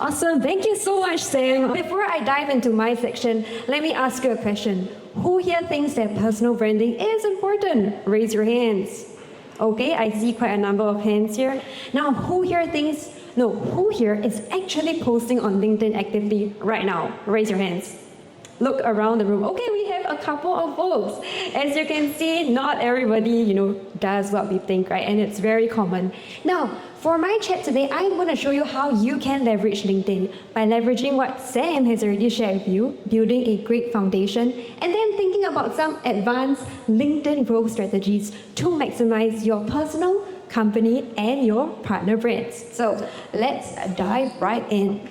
Awesome. Thank you so much, Sam. Before I dive into my section, let me ask you a question. Who here thinks that personal branding is important? Raise your hands. Okay, I see quite a number of hands here. Now, who here is actually posting on LinkedIn actively right now? Raise your hands. Look around the room. Okay, we have a couple of folks. As you can see, not everybody, does what we think, right? And it's very common. Now, for my chat today, I'm going to show you how you can leverage LinkedIn by leveraging what Sam has already shared with you, building a great foundation, and then thinking about some advanced LinkedIn growth strategies to maximize your personal, company, and your partner brands. So let's dive right in.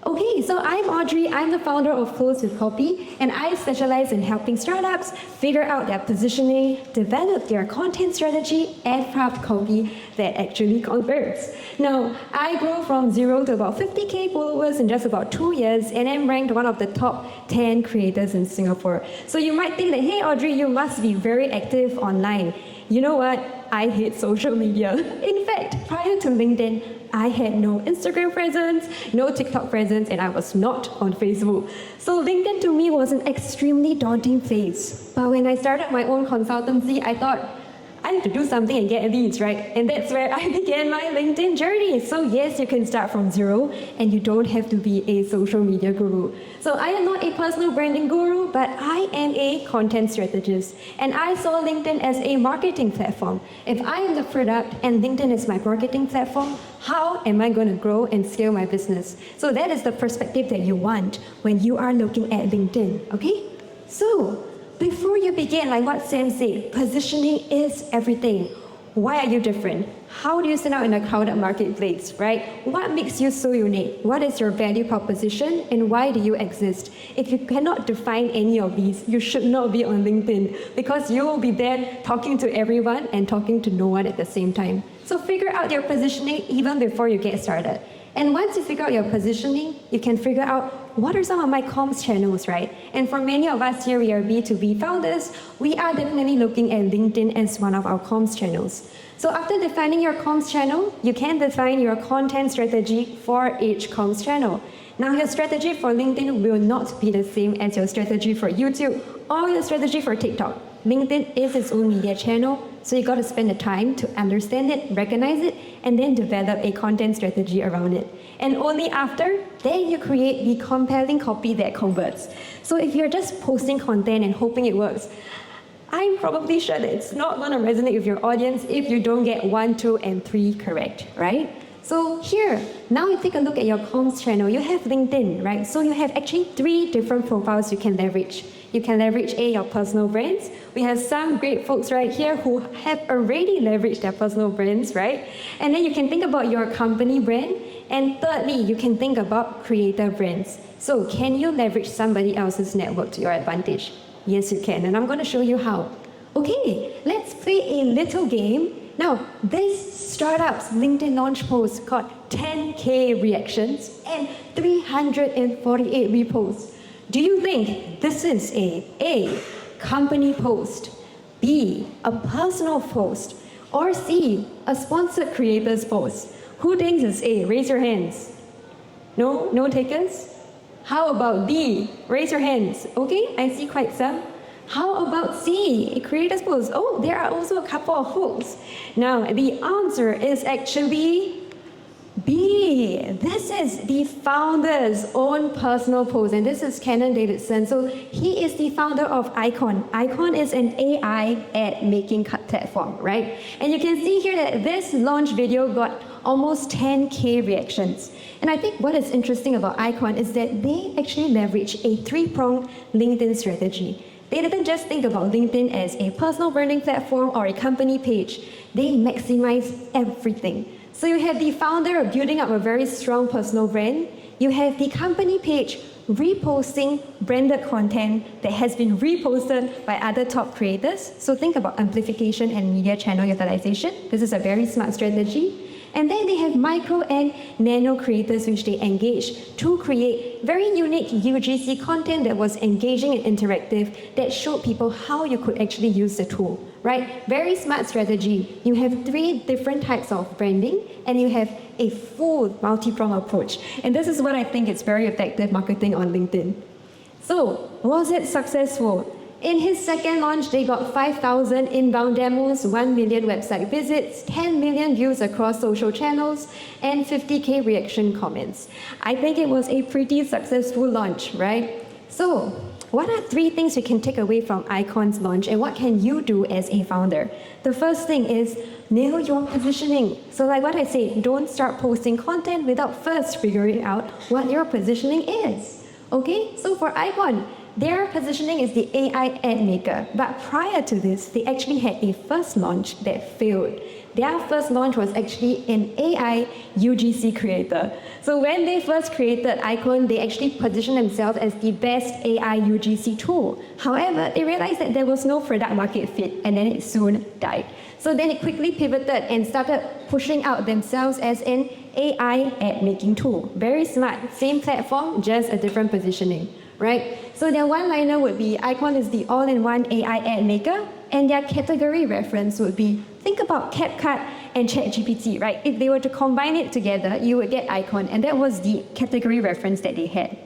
Okay, so I'm Audrey. I'm the founder of Close with Copy, and I specialize in helping startups figure out their positioning, develop their content strategy, and craft copy that actually converts. Now, I grew from 0 to about 50K followers in just about 2 years, and I'm ranked one of the top 10 creators in Singapore. So you might think that, hey Audrey, you must be very active online. You know what? I hate social media. In fact, prior to LinkedIn, I had no Instagram presence, no TikTok presence, and I was not on Facebook. So LinkedIn to me was an extremely daunting phase. But when I started my own consultancy, I thought, I need to do something and get leads, right? And that's where I began my LinkedIn journey. So yes, you can start from 0, and you don't have to be a social media guru. So I am not a personal branding guru, but I am a content strategist. And I saw LinkedIn as a marketing platform. If I am the product and LinkedIn is my marketing platform, how am I going to grow and scale my business? So that is the perspective that you want when you are looking at LinkedIn, okay? So, before you begin, like what Sam said, positioning is everything. Why are you different? How do you stand out in a crowded marketplace, right? What makes you so unique? What is your value proposition, and why do you exist? If you cannot define any of these, you should not be on LinkedIn, because you will be there talking to everyone and talking to no one at the same time. So figure out your positioning even before you get started. And once you figure out your positioning, you can figure out what are some of my comms channels, right? And for many of us here, we are B2B founders, we are definitely looking at LinkedIn as one of our comms channels. So after defining your comms channel, you can define your content strategy for each comms channel. Now, your strategy for LinkedIn will not be the same as your strategy for YouTube or your strategy for TikTok. LinkedIn is its own media channel, so you got to spend the time to understand it, recognize it, and then develop a content strategy around it. And only after, then you create the compelling copy that converts. So if you're just posting content and hoping it works, I'm probably sure that it's not going to resonate with your audience if you don't get 1, 2, and 3 correct, right? So here, now you take a look at your comms channel. You have LinkedIn, right? So you have actually 3 different profiles you can leverage. You can leverage your personal brands. We have some great folks right here who have already leveraged their personal brands, right? And then you can think about your company brand. And thirdly, you can think about creator brands. So can you leverage somebody else's network to your advantage? Yes, you can. And I'm going to show you how. Okay, let's play a little game. Now, this startup's LinkedIn launch post got 10K reactions and 348 reposts. Do you think this is A, company post, B, a personal post, or C, a sponsored creator's post? Who thinks it's A? Raise your hands. No takers? How about D? Raise your hands. Okay, I see quite some. How about C, a creator's post? Oh, there are also a couple of folks. Now, the answer is actually B. This is the founder's own personal post, and this is Kenan Davidson. So he is the founder of Icon. Icon is an AI ad making platform, right? And you can see here that this launch video got almost 10K reactions. And I think what is interesting about Icon is that they actually leverage a 3-pronged LinkedIn strategy. They didn't just think about LinkedIn as a personal branding platform or a company page. They maximize everything. So you have the founder building up a very strong personal brand. You have the company page reposting branded content that has been reposted by other top creators. So think about amplification and media channel utilization. This is a very smart strategy. And then they have micro and nano creators which they engage to create very unique UGC content that was engaging and interactive that showed people how you could actually use the tool, right? Very smart strategy. You have 3 different types of branding and you have a full multi-pronged approach. And this is what I think is very effective marketing on LinkedIn. So, was it successful? In his second launch, they got 5,000 inbound demos, 1 million website visits, 10 million views across social channels, and 50K reaction comments. I think it was a pretty successful launch, right? So, what are 3 things you can take away from Icon's launch and what can you do as a founder? The first thing is nail your positioning. So like what I said, don't start posting content without first figuring out what your positioning is. Okay, so for Icon, their positioning is the AI ad maker, but prior to this, they actually had a first launch that failed. Their first launch was actually an AI UGC creator. So when they first created Icon, they actually positioned themselves as the best AI UGC tool. However, they realized that there was no product market fit, and then it soon died. So then it quickly pivoted and started pushing out themselves as an AI ad making tool. Very smart, same platform, just a different positioning, right? So their one-liner would be, Icon is the all-in-one AI ad maker, and their category reference would be, think about CapCut and ChatGPT, right? If they were to combine it together, you would get Icon, and that was the category reference that they had.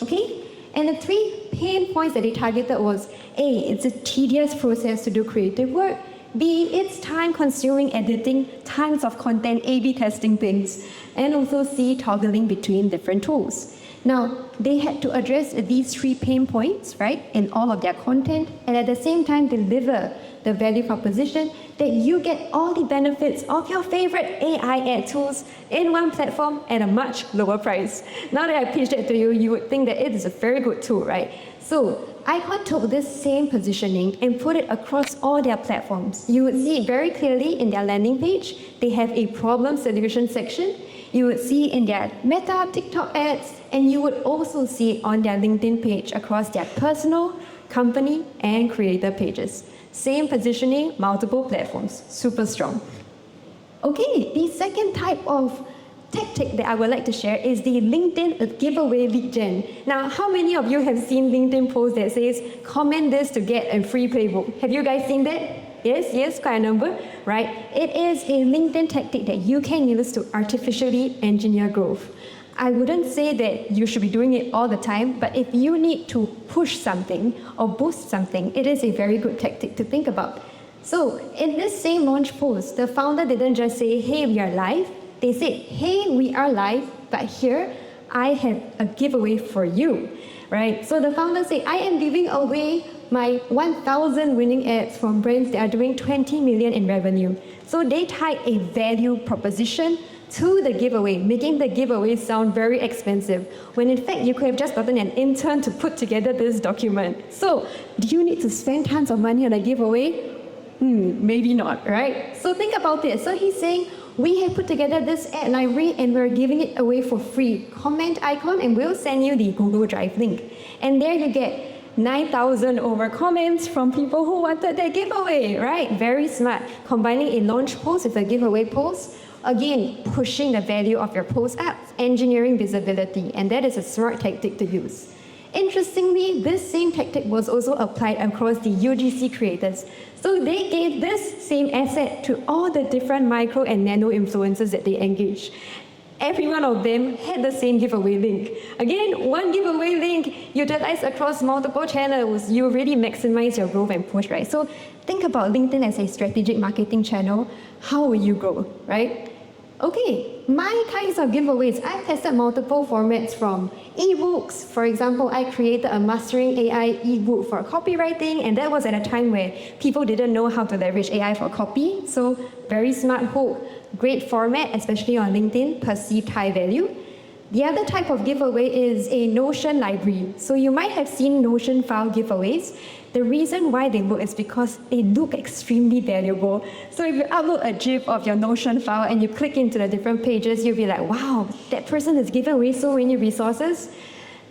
Okay? And the 3 pain points that they targeted was, A, it's a tedious process to do creative work. B, it's time-consuming editing, tons of content, A/B testing things. And also C, toggling between different tools. Now, they had to address these 3 pain points, right, in all of their content, and at the same time deliver the value proposition that you get all the benefits of your favorite AI ad tools in one platform at a much lower price. Now that I pitched it to you, you would think that it is a very good tool, right? So, Icon took this same positioning and put it across all their platforms. You would see it very clearly in their landing page. They have a problem solution section. You would see in their Meta, TikTok ads, and you would also see it on their LinkedIn page across their personal, company, and creator pages. Same positioning, multiple platforms, super strong. Okay, the second type of tactic that I would like to share is the LinkedIn giveaway lead gen. Now, how many of you have seen LinkedIn post that says, comment this to get a free playbook? Have you guys seen that? Yes, quite a number, right? It is a LinkedIn tactic that you can use to artificially engineer growth. I wouldn't say that you should be doing it all the time, but if you need to push something or boost something, it is a very good tactic to think about. So, in this same launch post, the founder didn't just say, hey, we are live. They said, hey, we are live, but here, I have a giveaway for you, right? So the founder said, I am giving away my 1,000 winning ads from brands that are doing 20 million in revenue. So they tied a value proposition to the giveaway, making the giveaway sound very expensive, when in fact you could have just gotten an intern to put together this document. So, do you need to spend tons of money on a giveaway? Maybe not, right? So think about this. So he's saying, we have put together this ad library and we're giving it away for free. Comment Icon and we'll send you the Google Drive link. And there you get 9,000 over comments from people who wanted that giveaway, right? Very smart. Combining a launch post with a giveaway post, again, pushing the value of your post up, engineering visibility, and that is a smart tactic to use. Interestingly, this same tactic was also applied across the UGC creators. So they gave this same asset to all the different micro and nano influencers that they engaged. Every one of them had the same giveaway link. Again, one giveaway link utilized across multiple channels. You really maximize your growth and push, right? So think about LinkedIn as a strategic marketing channel. How will you grow, right? Okay, my kinds of giveaways, I've tested multiple formats from ebooks. For example, I created a Mastering AI ebook for copywriting, and that was at a time where people didn't know how to leverage AI for copy. So very smart hook, great format, especially on LinkedIn, perceived high value. The other type of giveaway is a Notion library. So you might have seen Notion file giveaways. The reason why they look is because they look extremely valuable. So if you upload a GIF of your Notion file and you click into the different pages, you'll be like, wow, that person has given away so many resources.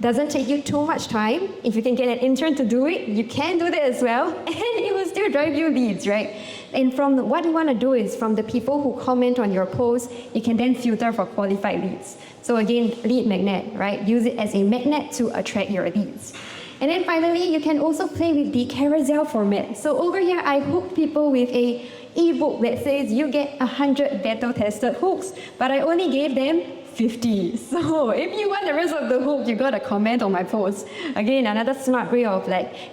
Doesn't take you too much time. If you can get an intern to do it, you can do that as well. And it will still drive you leads, right? And from what you want to do is from the people who comment on your post, you can then filter for qualified leads. So again, lead magnet, right? Use it as a magnet to attract your leads. And then finally, you can also play with the carousel format. So over here, I hook people with a ebook that says you get 100 battle-tested hooks, but I only gave them 50. So if you want the rest of the hook, you gotta comment on my post. Again, another smart way of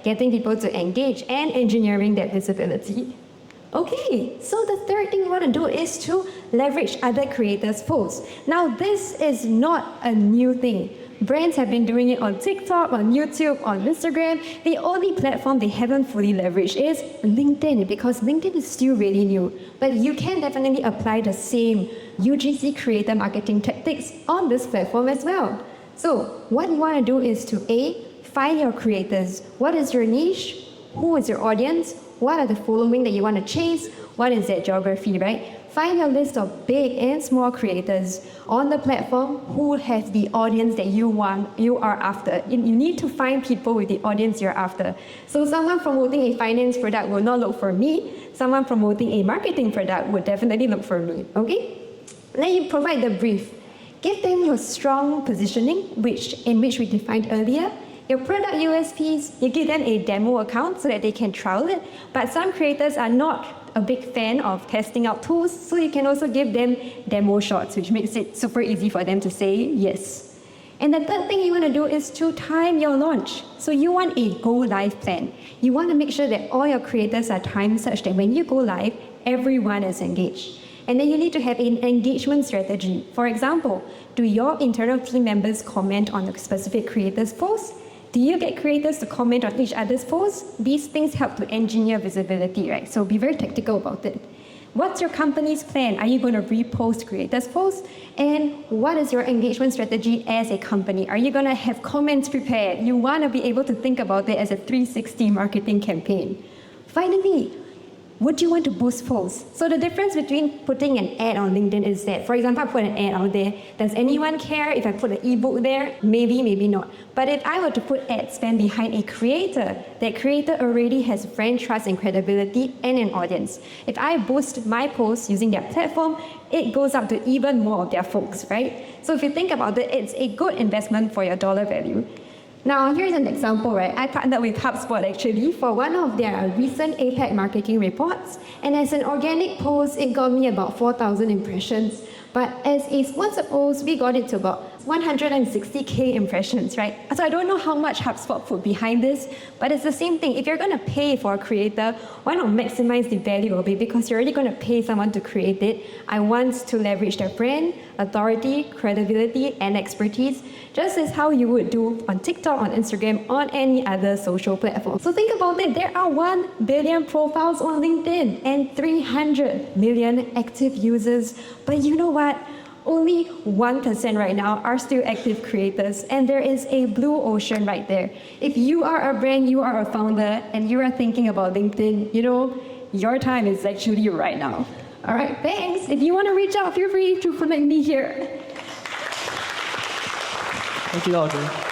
getting people to engage and engineering that visibility. Okay, so the third thing you want to do is to leverage other creators' posts. Now, this is not a new thing. Brands have been doing it on TikTok, on YouTube, on Instagram. The only platform they haven't fully leveraged is LinkedIn, because LinkedIn is still really new. But you can definitely apply the same UGC creator marketing tactics on this platform as well. So what you want to do is to A, find your creators. What is your niche? Who is your audience? What are the following that you want to chase? What is that geography, right? Find a list of big and small creators on the platform who have the audience that you are after. You need to find people with the audience you're after. So someone promoting a finance product will not look for me. Someone promoting a marketing product would definitely look for me, okay? Then you provide the brief. Give them your strong positioning, in which we defined earlier. Your product USPs, you give them a demo account so that they can trial it. But some creators are not a big fan of testing out tools, so you can also give them demo shots, which makes it super easy for them to say yes. And the third thing you want to do is to time your launch. So you want a go live plan. You want to make sure that all your creators are timed such that when you go live, everyone is engaged. And then you need to have an engagement strategy. For example, do your internal team members comment on a specific creator's post? Do you get creators to comment on each other's posts? These things help to engineer visibility, right? So be very tactical about it. What's your company's plan? Are you going to repost creators' posts? And what is your engagement strategy as a company? Are you going to have comments prepared? You want to be able to think about it as a 360 marketing campaign. Finally, would you want to boost posts? So the difference between putting an ad on LinkedIn is that, for example, I put an ad out there. Does anyone care if I put an ebook there? Maybe, maybe not. But if I were to put ad spend behind a creator, that creator already has brand trust and credibility and an audience. If I boost my posts using their platform, it goes out to even more of their folks, right? So if you think about it, it's a good investment for your dollar value. Now, here's an example, right? I partnered with HubSpot actually for one of their recent APAC marketing reports. And as an organic post, it got me about 4,000 impressions. But as a sponsored post, we got it to about 160K impressions, right? So I don't know how much HubSpot put behind this, but it's the same thing. If you're going to pay for a creator, why not maximize the value of it? Because you're already going to pay someone to create it. I want to leverage their brand, authority, credibility, and expertise, just as how you would do on TikTok, on Instagram, on any other social platform. So think about it. There are 1 billion profiles on LinkedIn and 300 million active users. But you know what? Only 1% right now are still active creators, and there is a blue ocean right there. If you are a brand, you are a founder, and you are thinking about LinkedIn, your time is actually right now. All right, thanks. If you want to reach out, feel free to connect me here. Thank you, Audrey.